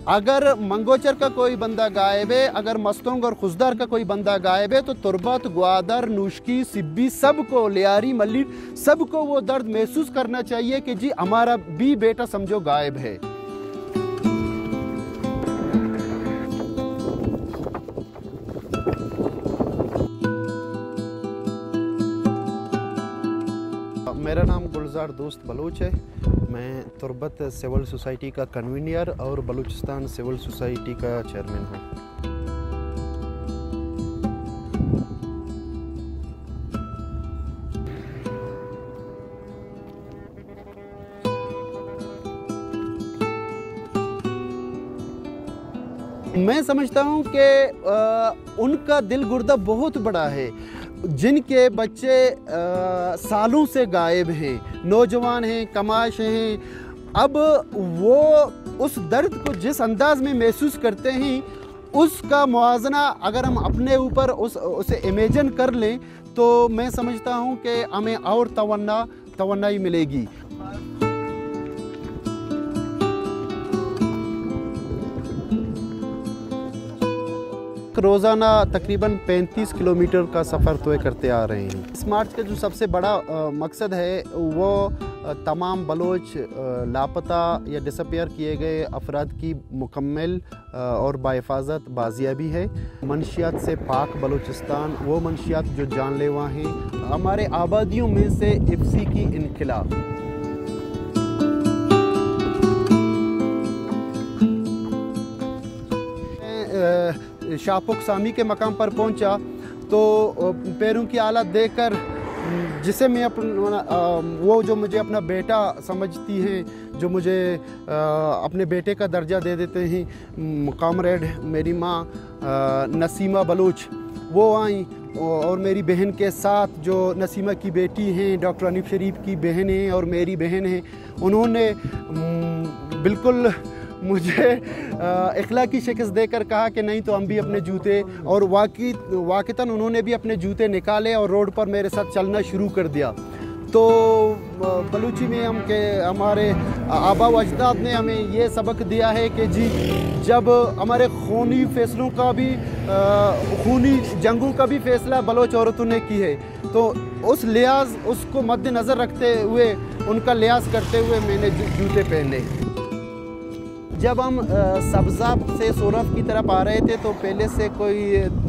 अगर मंगोचर का कोई बंदा गायब है, अगर मस्तोंग और खुजदार का कोई बंदा गायब है, तो तुरबत, ग्वादर, नुश्की, सिब्बी, सबको, लियारी, मल्ली, सबको वो दर्द महसूस करना चाहिए कि जी हमारा भी बेटा समझो गायब है। मेरा नाम गुलजार दोस्त बलूच है। मैं तुरबत सिविल सोसाइटी का कन्वीनर और बलूचिस्तान सिविल सोसाइटी का चेयरमैन हूँ। मैं समझता हूँ कि उनका दिल गुर्दा बहुत बड़ा है। जिनके बच्चे सालों से गायब हैं, नौजवान हैं, कमाश हैं, अब वो उस दर्द को जिस अंदाज में महसूस करते हैं, उसका मुआवजा अगर हम अपने ऊपर उसे इमेजिन कर लें तो मैं समझता हूँ कि हमें और तवन्नाई मिलेगी। रोज़ाना तकरीबन 35 किलोमीटर का सफ़र तय करते आ रहे हैं। इस मार्च का जो सबसे बड़ा मकसद है वो तमाम बलोच लापता या डिसअपीयर किए गए अफराद की मुकम्मल और बाहिफाजत बाजियाबी है। मंशियात से पाक बलूचिस्तान, वो मंशियात जो जानलेवा हैं, हमारे आबादियों में से इफ्सी की इनखिला। शाहपुख सामी के मकाम पर पहुंचा तो पैरों की हालत देखकर, जिसे मैं वो जो मुझे अपना बेटा समझती हैं, जो मुझे अपने बेटे का दर्जा दे देते हैं, कामरेड मेरी माँ नसीमा बलूच, वो आई और मेरी बहन के साथ जो नसीमा की बेटी हैं, डॉक्टर अनीफ शरीफ की बहन हैं और मेरी बहन हैं, उन्होंने बिल्कुल मुझे इखलाकी शिकस्त देकर कहा कि नहीं तो हम भी अपने जूते, और वाक़तन उन्होंने भी अपने जूते निकाले और रोड पर मेरे साथ चलना शुरू कर दिया। तो बलूची में हमारे आबा व अजदाद ने हमें ये सबक दिया है कि जी जब हमारे खूनी फैसलों का भी खूनी जंगों का भी फैसला बलोच औरतों ने की है, तो उस लिहाज उसको मद्देनज़र रखते हुए, उनका लिहाज करते हुए मैंने जूते पहने। जब हम सब्ज़ा से सोरफ की तरफ आ रहे थे तो पहले से कोई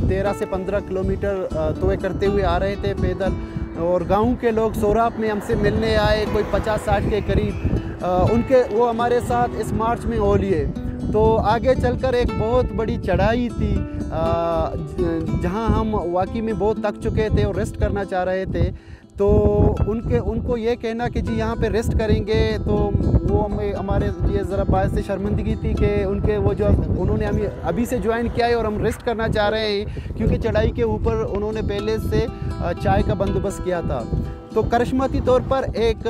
13 से 15 किलोमीटर तय करते हुए आ रहे थे पैदल, और गांव के लोग सोरफ में हमसे मिलने आए, कोई 50-60 के करीब। वो हमारे साथ इस मार्च में हो लिए। तो आगे चलकर एक बहुत बड़ी चढ़ाई थी जहां हम वाकई में बहुत थक चुके थे और रेस्ट करना चाह रहे थे। तो उनको ये कहना कि जी यहाँ पे रेस्ट करेंगे, तो वो हमारे लिए ज़रा बायस से शर्मिंदगी थी कि उन्होंने हमें अभी से ज्वाइन किया है और हम रेस्ट करना चाह रहे हैं, क्योंकि चढ़ाई के ऊपर उन्होंने पहले से चाय का बंदोबस्त किया था। तो करिश्माती तौर पर एक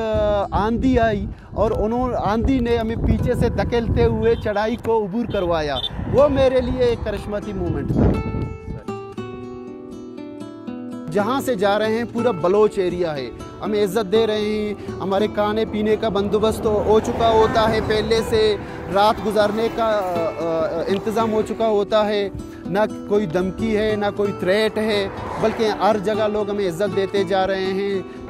आंधी आई और आंधी ने हमें पीछे से धकेलते हुए चढ़ाई को अबूर करवाया। वो मेरे लिए एक करिश्माती मोमेंट था। जहाँ से जा रहे हैं पूरा बलोच एरिया है, हमें इज़्ज़त दे रहे हैं, हमारे खाने पीने का बंदोबस्त हो चुका होता है, पहले से रात गुजारने का इंतज़ाम हो चुका होता है, ना कोई धमकी है ना कोई थ्रेट है, बल्कि हर जगह लोग हमें इज़्ज़त देते जा रहे हैं।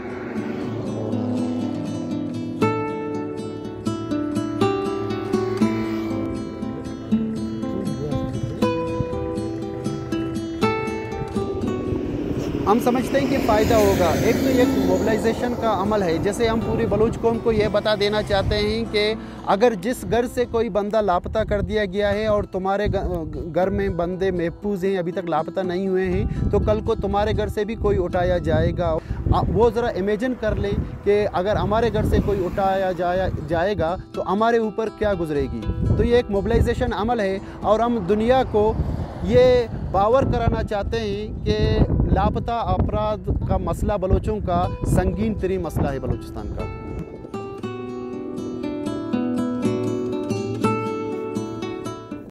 हम समझते हैं कि फ़ायदा होगा। एक तो ये मोबिलाइजेशन का अमल है, जैसे हम पूरी बलूच कौम को ये बता देना चाहते हैं कि अगर जिस घर से कोई बंदा लापता कर दिया गया है और तुम्हारे घर में बंदे महफूज हैं, अभी तक लापता नहीं हुए हैं, तो कल को तुम्हारे घर से भी कोई उठाया जाएगा। वो ज़रा इमेजिन कर लें कि अगर हमारे घर से कोई उठाया जाएगा तो हमारे ऊपर क्या गुजरेगी। तो ये एक मोबिलाइजेशन अमल है और हम दुनिया को ये बावर कराना चाहते हैं कि लापता अफराद का मसला बलोचों का संगीन तरीन मसला है बलूचिस्तान का।